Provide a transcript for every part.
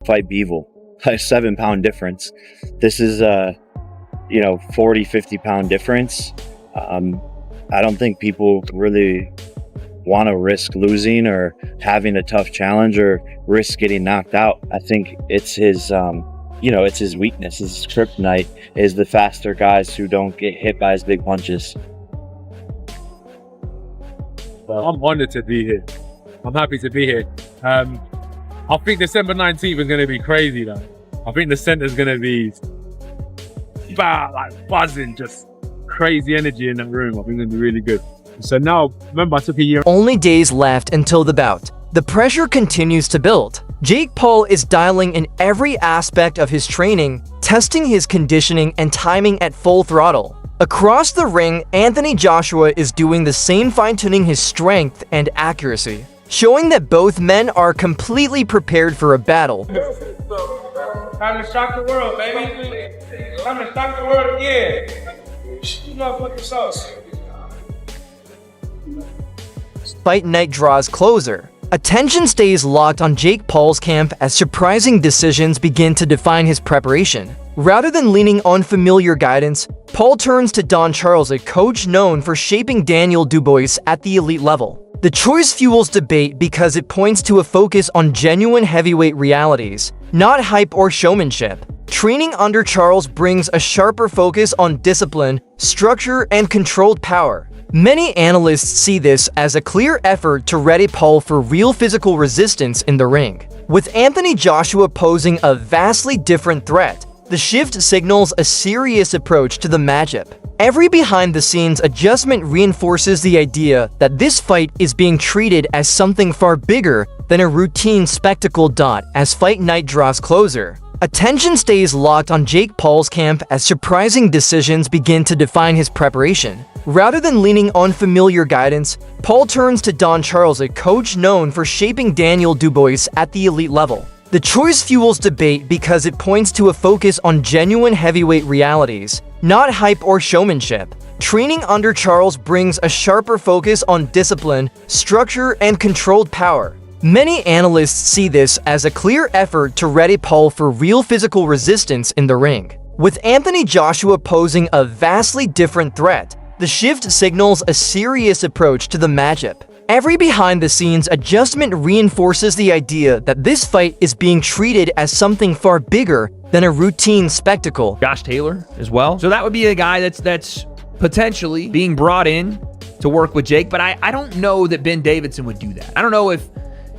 fight Beevil, a 7-pound difference. This is 40-50 pound difference. I don't think people really want to risk losing or having a tough challenge or risk getting knocked out. I think it's his it's his weakness. His kryptonite is the faster guys who don't get hit by his big punches. Well, I'm honored to be here. I'm happy to be here. I think December 19th is going to be crazy though. I think the center's going to be like buzzing, just crazy energy in that room. I think it's going to be really good. So now, remember, I took a year. Only days left until the bout. The pressure continues to build. Jake Paul is dialing in every aspect of his training, testing his conditioning and timing at full throttle. Across the ring, Anthony Joshua is doing the same, fine-tuning his strength and accuracy, showing that both men are completely prepared for a battle. Time to shock the world, baby. Time to shock the world again. You motherfucking sauce. Fight night draws closer. Attention stays locked on Jake Paul's camp as surprising decisions begin to define his preparation. Rather than leaning on familiar guidance, Paul turns to Don Charles, a coach known for shaping Daniel Dubois at the elite level. The choice fuels debate because it points to a focus on genuine heavyweight realities, not hype or showmanship. Training under Charles brings a sharper focus on discipline, structure, and controlled power. Many analysts see this as a clear effort to ready Paul for real physical resistance in the ring. With Anthony Joshua posing a vastly different threat, the shift signals a serious approach to the matchup. Every behind-the-scenes adjustment reinforces the idea that this fight is being treated as something far bigger than a routine spectacle. As fight night draws closer, attention stays locked on Jake Paul's camp as surprising decisions begin to define his preparation. Rather than leaning on familiar guidance, Paul turns to Don Charles, a coach known for shaping Daniel Dubois at the elite level. The choice fuels debate because it points to a focus on genuine heavyweight realities, not hype or showmanship. Training under Charles brings a sharper focus on discipline, structure, and controlled power. Many analysts see this as a clear effort to ready Paul for real physical resistance in the ring. With Anthony Joshua posing a vastly different threat, the shift signals a serious approach to the matchup. Every behind-the-scenes adjustment reinforces the idea that this fight is being treated as something far bigger than a routine spectacle. Josh Taylor as well. So that would be a guy that's potentially being brought in to work with Jake, but I don't know that Ben Davidson would do that. I don't know if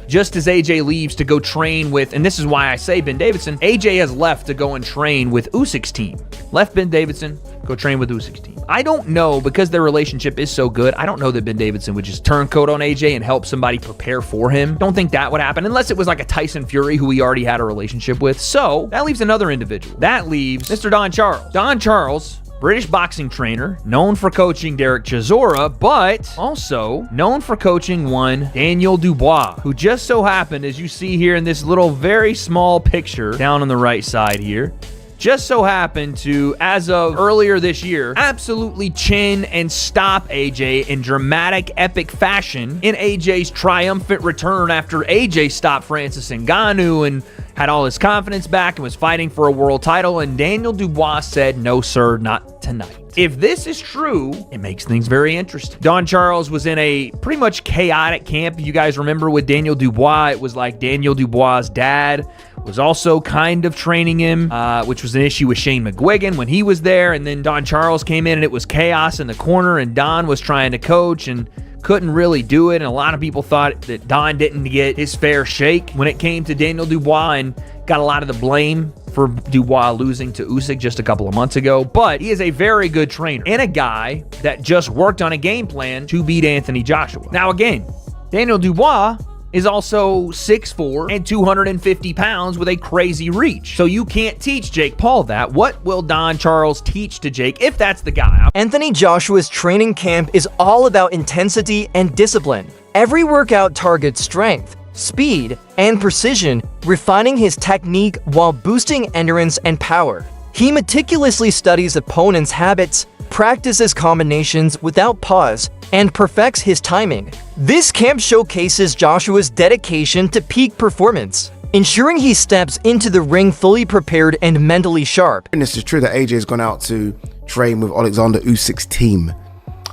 just as AJ leaves to go train with, and this is why I say Ben Davidson, AJ has left to go and train with Usyk's team. Left Ben Davidson, go train with Usyk's team. I don't know, because their relationship is so good, I don't know that Ben Davidson would just turncoat on AJ and help somebody prepare for him. Don't think that would happen, unless it was like a Tyson Fury who he already had a relationship with. So that leaves another individual. That leaves Mr. Don Charles. Don Charles, British boxing trainer, known for coaching Derek Chisora, but also known for coaching one Daniel Dubois, who just so happened, as you see here in this little very small picture down on the right side here, just so happened to, as of earlier this year, absolutely chin and stop AJ in dramatic, epic fashion in AJ's triumphant return after AJ stopped Francis Ngannou and had all his confidence back and was fighting for a world title, and Daniel Dubois said, "No, sir, not tonight." If this is true, it makes things very interesting. Don Charles was in a pretty much chaotic camp. If you guys remember with Daniel Dubois, it was like Daniel Dubois' dad was also kind of training him, which was an issue with Shane McGuigan when he was there, and then Don Charles came in and it was chaos in the corner, and Don was trying to coach and couldn't really do it, and a lot of people thought that Don didn't get his fair shake when it came to Daniel Dubois and got a lot of the blame for Dubois losing to Usyk just a couple of months ago. But he is a very good trainer and a guy that just worked on a game plan to beat Anthony Joshua. Now again, Daniel Dubois is also 6'4" and 250 pounds with a crazy reach. So you can't teach Jake Paul that. What will Don Charles teach to Jake if that's the guy? Anthony Joshua's training camp is all about intensity and discipline. Every workout targets strength, speed, and precision, refining his technique while boosting endurance and power. He meticulously studies opponents' habits, practices combinations without pause, and perfects his timing. This camp showcases Joshua's dedication to peak performance. ensuring he steps into the ring fully prepared and mentally sharp. And this is true that AJ has gone out to train with Alexander Usyk's team.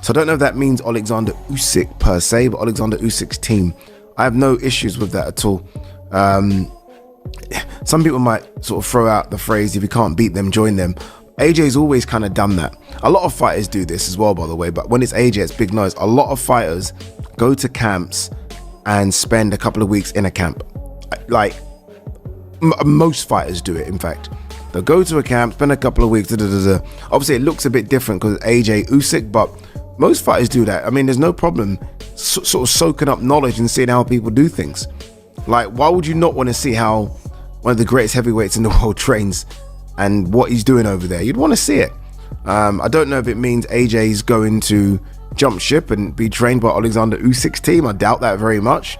So I don't know if that means Alexander Usyk per se, but Alexander Usyk's team. I have no issues with that at all. Some people might sort of throw out the phrase, if you can't beat them, join them. AJ's always kind of done that. A lot of fighters do this as well, by the way, but when it's AJ, it's big noise. A lot of fighters go to camps and spend a couple of weeks in a camp. Like, most fighters do it, in fact. They'll go to a camp, spend a couple of weeks, Obviously, it looks a bit different because AJ Usyk, but most fighters do that. I mean, there's no problem sort of soaking up knowledge and seeing how people do things. Like, why would you not want to see how one of the greatest heavyweights in the world trains and what he's doing over there? You'd want to see it. I don't know if it means AJ's going to jump ship and be trained by Alexander Usyk's team. I doubt that very much.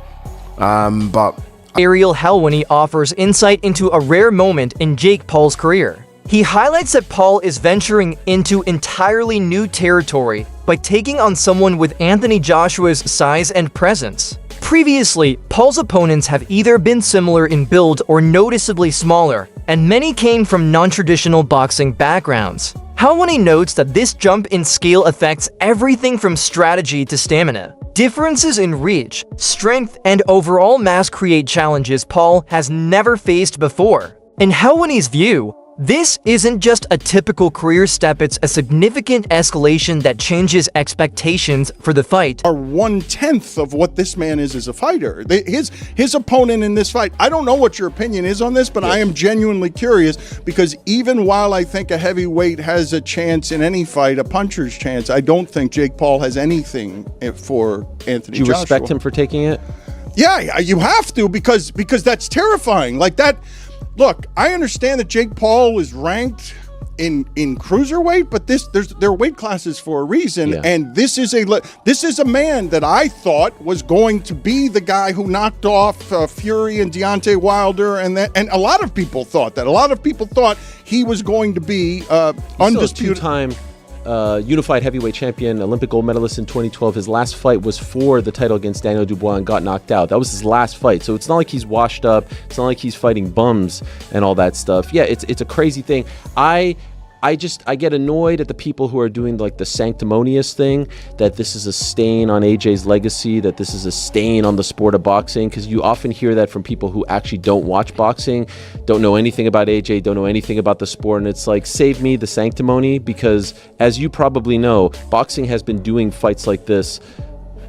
But Ariel Helwani offers insight into a rare moment in Jake Paul's career. He highlights that Paul is venturing into entirely new territory by taking on someone with Anthony Joshua's size and presence. Previously, Paul's opponents have either been similar in build or noticeably smaller, and many came from non-traditional boxing backgrounds. Helwani notes that this jump in scale affects everything from strategy to stamina. Differences in reach, strength, and overall mass create challenges Paul has never faced before. In Helwani's view, this isn't just a typical career step, it's a significant escalation that changes expectations for the fight. Are 1/10 of what this man is as a fighter. His opponent in this fight, I don't know what your opinion is on this, but I am genuinely curious, because even while I think a heavyweight has a chance in any fight, a puncher's chance, I don't think Jake Paul has anything for Anthony Joshua. Do you respect him for taking it? Yeah, you have to, because that's terrifying. Like that. Look, I understand that Jake Paul is ranked in cruiserweight, but there are weight classes for a reason, and this is a man that I thought was going to be the guy who knocked off Fury and Deontay Wilder, and a lot of people thought that. A lot of people thought he was going to be undisputed. Two-time unified heavyweight champion, Olympic gold medalist in 2012. His last fight was for the title against Daniel Dubois and got knocked out. That was his last fight. So it's not like he's washed up. It's not like he's fighting bums and all that stuff. Yeah, it's a crazy thing. I get annoyed at the people who are doing like the sanctimonious thing, that this is a stain on AJ's legacy, that this is a stain on the sport of boxing, because you often hear that from people who actually don't watch boxing, don't know anything about AJ, don't know anything about the sport, and it's like, save me the sanctimony, because as you probably know, boxing has been doing fights like this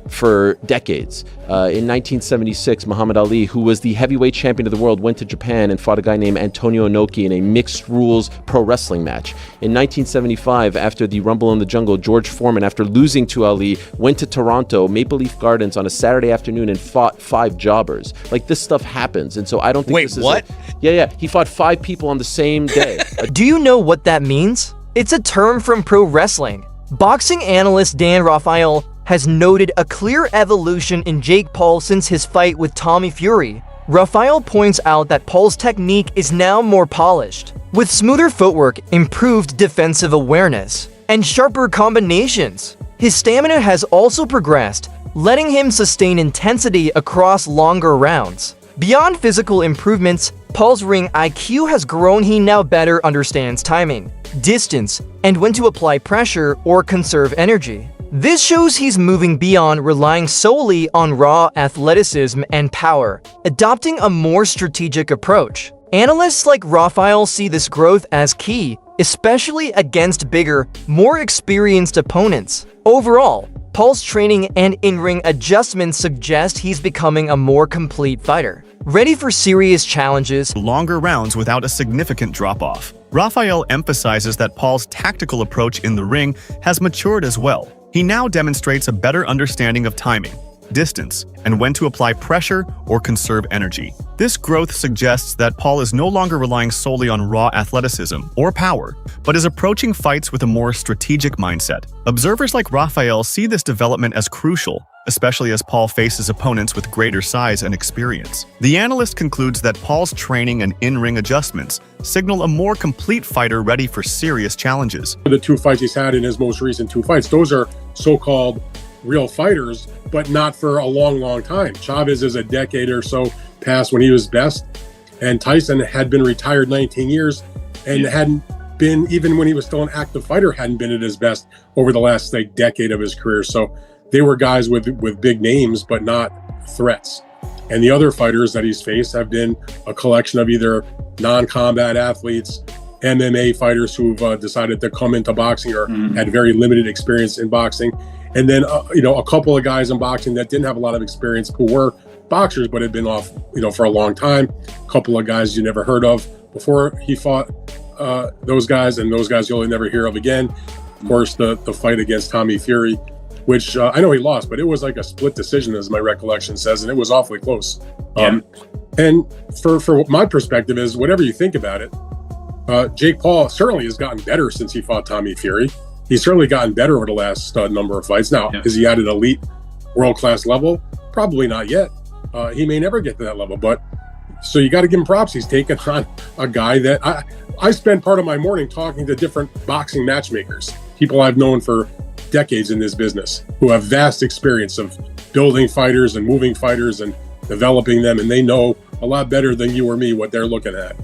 for decades. In 1976, Muhammad Ali, who was the heavyweight champion of the world, went to Japan and fought a guy named Antonio Inoki in a mixed rules pro wrestling match. In 1975, after the Rumble in the Jungle, George Foreman, after losing to Ali, went to Toronto, Maple Leaf Gardens on a Saturday afternoon and fought 5 jobbers. Like, this stuff happens, and so I don't think this is... Wait, what? Yeah, he fought 5 people on the same day. Do you know what that means? It's a term from pro wrestling. Boxing analyst Dan Rafael has noted a clear evolution in Jake Paul since his fight with Tommy Fury. Rafael points out that Paul's technique is now more polished, with smoother footwork, improved defensive awareness, and sharper combinations. His stamina has also progressed, letting him sustain intensity across longer rounds. Beyond physical improvements, Paul's ring IQ has grown. He now better understands timing, distance, and when to apply pressure or conserve energy. This shows he's moving beyond relying solely on raw athleticism and power, adopting a more strategic approach. Analysts like Rafael see this growth as key, especially against bigger, more experienced opponents. Overall, Paul's training and in-ring adjustments suggest he's becoming a more complete fighter, ready for serious challenges. Longer rounds without a significant drop-off. Rafael emphasizes that Paul's tactical approach in the ring has matured as well. He now demonstrates a better understanding of timing, distance, and when to apply pressure or conserve energy. This growth suggests that Paul is no longer relying solely on raw athleticism or power, but is approaching fights with a more strategic mindset. Observers like Rafael see this development as crucial, especially as Paul faces opponents with greater size and experience. The analyst concludes that Paul's training and in-ring adjustments signal a more complete fighter ready for serious challenges. The 2 fights he's had in his most recent 2 fights, those are so-called real fighters, but not for a long time. Chavez is a decade or so past when he was best. And Tyson had been retired 19 years and hadn't been, even when he was still an active fighter, hadn't been at his best over the last like decade of his career. So they were guys with big names, but not threats. And the other fighters that he's faced have been a collection of either non-combat athletes, MMA fighters who've decided to come into boxing or had very limited experience in boxing. And then, a couple of guys in boxing that didn't have a lot of experience who were boxers, but had been off, for a long time. A couple of guys you never heard of before he fought those guys, and those guys you'll never hear of again. Of course, the fight against Tommy Fury, which I know he lost, but it was like a split decision, as my recollection says, and it was awfully close. And for my perspective is, whatever you think about it, Jake Paul certainly has gotten better since he fought Tommy Fury. He's certainly gotten better over the last number of fights. Now, is he at an elite, world-class level? Probably not yet. He may never get to that level, but so you got to give him props. He's taken on a guy that I spend part of my morning talking to different boxing matchmakers, people I've known for decades in this business, who have vast experience of building fighters and moving fighters and developing them, and they know a lot better than you or me what they're looking at.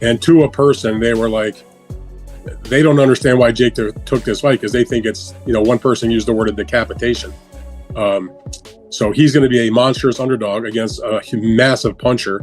And to a person, they were like, they don't understand why Jake took this fight, because they think it's, one person used the word of decapitation. So he's going to be a monstrous underdog against a massive puncher.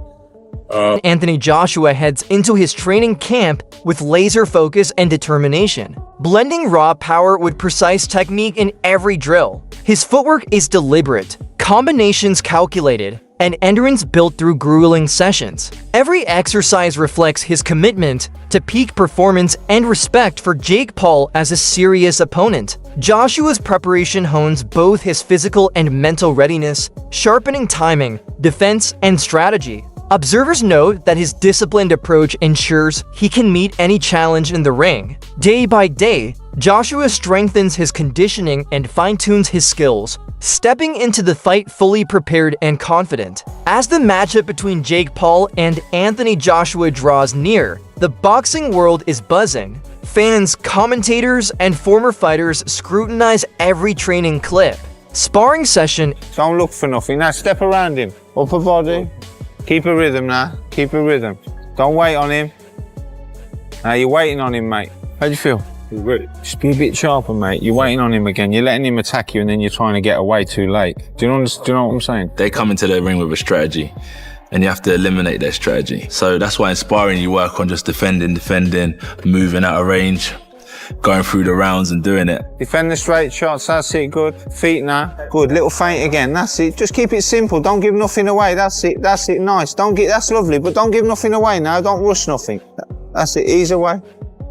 Anthony Joshua heads into his training camp with laser focus and determination, blending raw power with precise technique in every drill. His footwork is deliberate, combinations calculated, and endurance built through grueling sessions. Every exercise reflects his commitment to peak performance and respect for Jake Paul as a serious opponent. Joshua's preparation hones both his physical and mental readiness, sharpening timing, defense, and strategy. Observers note that his disciplined approach ensures he can meet any challenge in the ring. Day by day, Joshua strengthens his conditioning and fine-tunes his skills, stepping into the fight fully prepared and confident. As the matchup between Jake Paul and Anthony Joshua draws near, the boxing world is buzzing. Fans, commentators, and former fighters scrutinize every training clip. Sparring session. Don't look for nothing. Now step around him. Upper body. Keep a rhythm now. Keep a rhythm. Don't wait on him. Now you're waiting on him, mate. How do you feel? Just be a bit sharper, mate. You're waiting on him again. You're letting him attack you, and then you're trying to get away too late. Do you know what I'm saying? They come into the ring with a strategy, and you have to eliminate their strategy. So that's why in sparring you work on just defending, moving out of range, going through the rounds and doing it. Defend the straight shots, that's it, good. Feet now, good. Little feint again, that's it. Just keep it simple, don't give nothing away, that's it, nice. That's lovely, but don't give nothing away now, don't rush nothing. That's it, ease away.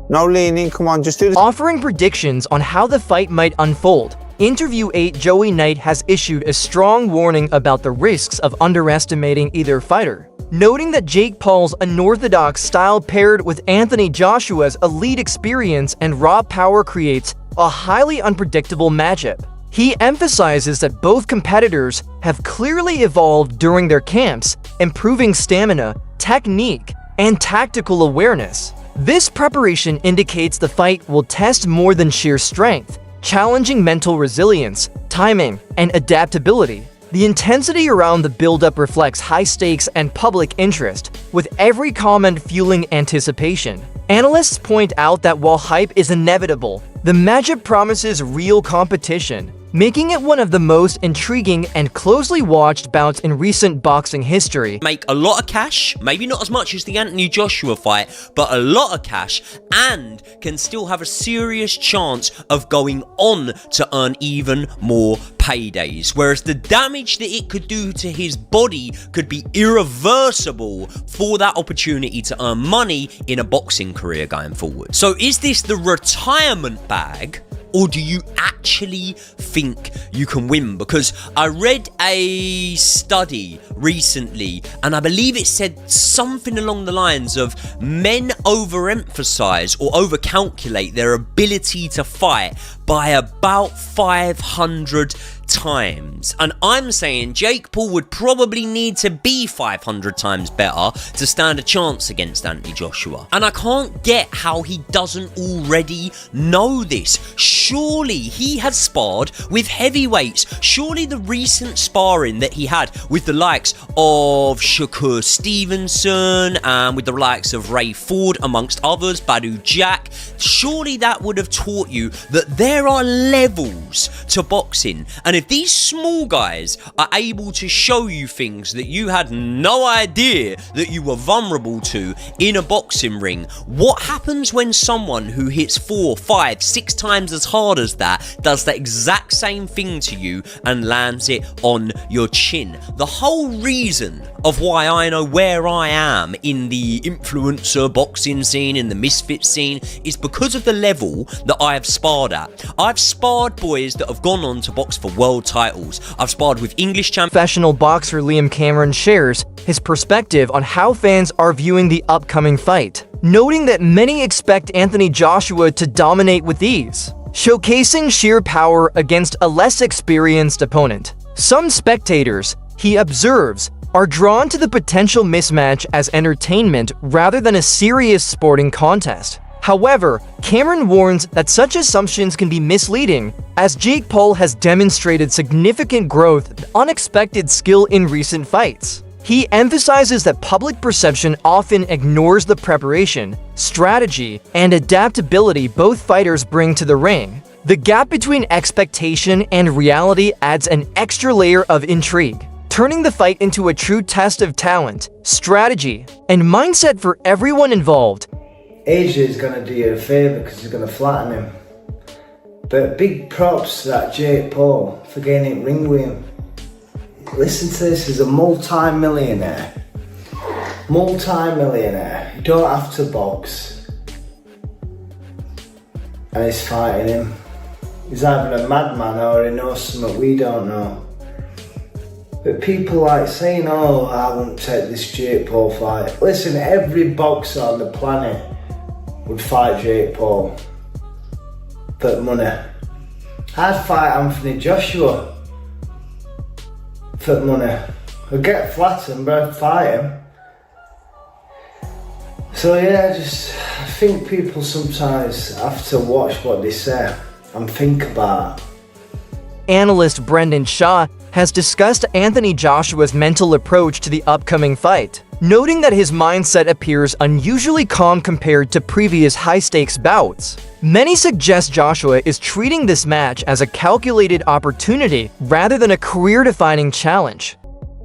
No leaning, come on, just do this. Offering predictions on how the fight might unfold, Interview 8 Joey Knight has issued a strong warning about the risks of underestimating either fighter, noting that Jake Paul's unorthodox style paired with Anthony Joshua's elite experience and raw power creates a highly unpredictable matchup. He emphasizes that both competitors have clearly evolved during their camps, improving stamina, technique, and tactical awareness. This preparation indicates the fight will test more than sheer strength, challenging mental resilience, timing, and adaptability. The intensity around the build-up reflects high stakes and public interest, with every comment fueling anticipation. Analysts point out that while hype is inevitable, the matchup promises real competition, making it one of the most intriguing and closely watched bouts in recent boxing history. Make a lot of cash, maybe not as much as the Anthony Joshua fight, but a lot of cash, and can still have a serious chance of going on to earn even more paydays. Whereas the damage that it could do to his body could be irreversible for that opportunity to earn money in a boxing career going forward. So is this the retirement bag? Or do you actually think you can win? Because I read a study recently, and I believe it said something along the lines of men overemphasize or overcalculate their ability to fight by about 500 times. And I'm saying Jake Paul would probably need to be 500 times better to stand a chance against Anthony Joshua. And I can't get how he doesn't already know this. Surely he has sparred with heavyweights. Surely the recent sparring that he had with the likes of Shakur Stevenson and with the likes of Ray Ford, amongst others, Badu Jack, surely that would have taught you that there are levels to boxing. And if these small guys are able to show you things that you had no idea that you were vulnerable to in a boxing ring, what happens when someone who hits 4, 5, 6 times as hard as that does the exact same thing to you and lands it on your chin? The whole reason of why I know where I am in the influencer boxing scene, in the misfit scene, is because of the level that I have sparred at. I've sparred boys that have gone on to box for world titles. I've sparred with English champions. Professional boxer Liam Cameron shares his perspective on how fans are viewing the upcoming fight, noting that many expect Anthony Joshua to dominate with ease, showcasing sheer power against a less experienced opponent. Some spectators, he observes, are drawn to the potential mismatch as entertainment rather than a serious sporting contest. However, Cameron warns that such assumptions can be misleading, as Jake Paul has demonstrated significant growth and unexpected skill in recent fights. He emphasizes that public perception often ignores the preparation, strategy, and adaptability both fighters bring to the ring. The gap between expectation and reality adds an extra layer of intrigue, turning the fight into a true test of talent, strategy, and mindset for everyone involved. AJ is going to do you a favour because he's going to flatten him. But big props to that Jake Paul for getting it ring with him. Listen to this, he's a multi-millionaire. Multi-millionaire. You don't have to box. And he's fighting him. He's either a madman or he knows something we don't know. But people like saying, oh, I won't take this Jake Paul fight. Listen, every boxer on the planet would fight Jake Paul for money. I'd fight Anthony Joshua for money. I'd get flattened, but I'd fight him. So yeah, I think people sometimes have to watch what they say and think about it. Analyst Brendan Shaw has discussed Anthony Joshua's mental approach to the upcoming fight, noting that his mindset appears unusually calm compared to previous high-stakes bouts. Many suggest Joshua is treating this match as a calculated opportunity rather than a career-defining challenge.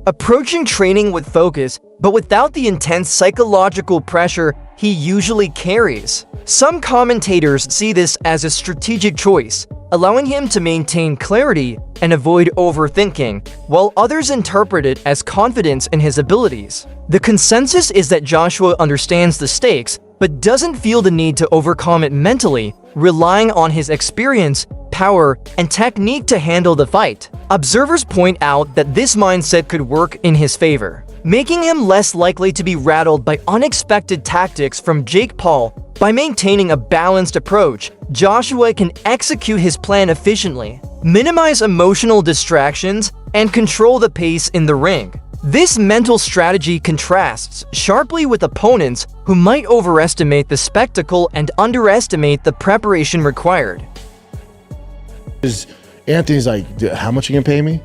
Approaching training with focus, but without the intense psychological pressure he usually carries. Some commentators see this as a strategic choice, allowing him to maintain clarity and avoid overthinking, while others interpret it as confidence in his abilities. The consensus is that Joshua understands the stakes, but doesn't feel the need to overcome it mentally, relying on his experience, power, and technique to handle the fight. Observers point out that this mindset could work in his favor, making him less likely to be rattled by unexpected tactics from Jake Paul. By maintaining a balanced approach, Joshua can execute his plan efficiently, minimize emotional distractions, and control the pace in the ring. This mental strategy contrasts sharply with opponents who might overestimate the spectacle and underestimate the preparation required. Anthony's like, how much you gonna pay me?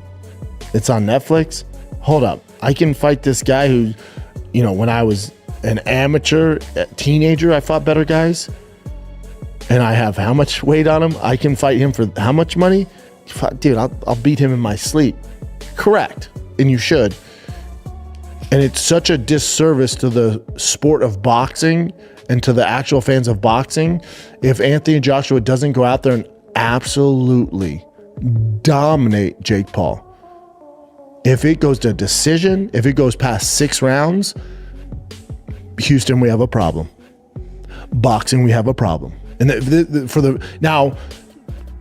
It's on Netflix? Hold up. I can fight this guy who, when I was an amateur teenager, I fought better guys. And I have how much weight on him? I can fight him for how much money? Dude, I'll beat him in my sleep. Correct. And you should. And it's such a disservice to the sport of boxing and to the actual fans of boxing if Anthony Joshua doesn't go out there and absolutely dominate Jake Paul. If it goes to decision, if it goes past 6 rounds, Houston, we have a problem. Boxing, we have a problem. And now,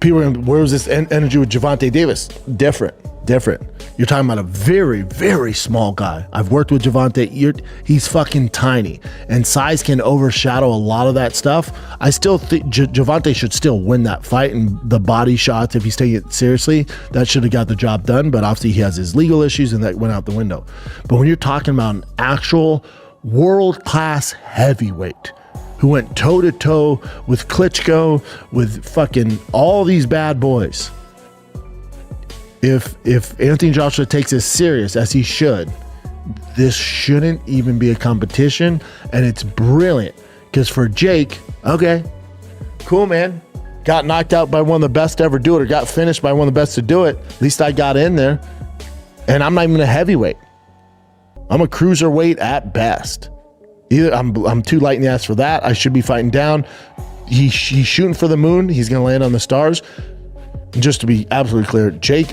people are going, where was this energy with Gervonta Davis? Different. different. You're talking about a very, very small guy. I've worked with Gervonta. He's fucking tiny, and size can overshadow a lot of that stuff. I still think Gervonta should still win that fight, and the body shots, if he's taking it seriously, that should have got the job done. But obviously he has his legal issues, and that went out the window. But when you're talking about an actual world-class heavyweight who went toe-to-toe with Klitschko, with fucking all these bad boys, if Anthony Joshua takes this serious, as he should, this shouldn't even be a competition. And it's brilliant, because for Jake, okay, cool, man, got knocked out by one of the best to ever do it, or got finished by one of the best to do it. At least I got in there, and I'm not even a heavyweight. I'm a cruiserweight at best. Either I'm too light in the ass for that. I should be fighting down. He's shooting for the moon. He's going to land on the stars. Just to be absolutely clear, Jake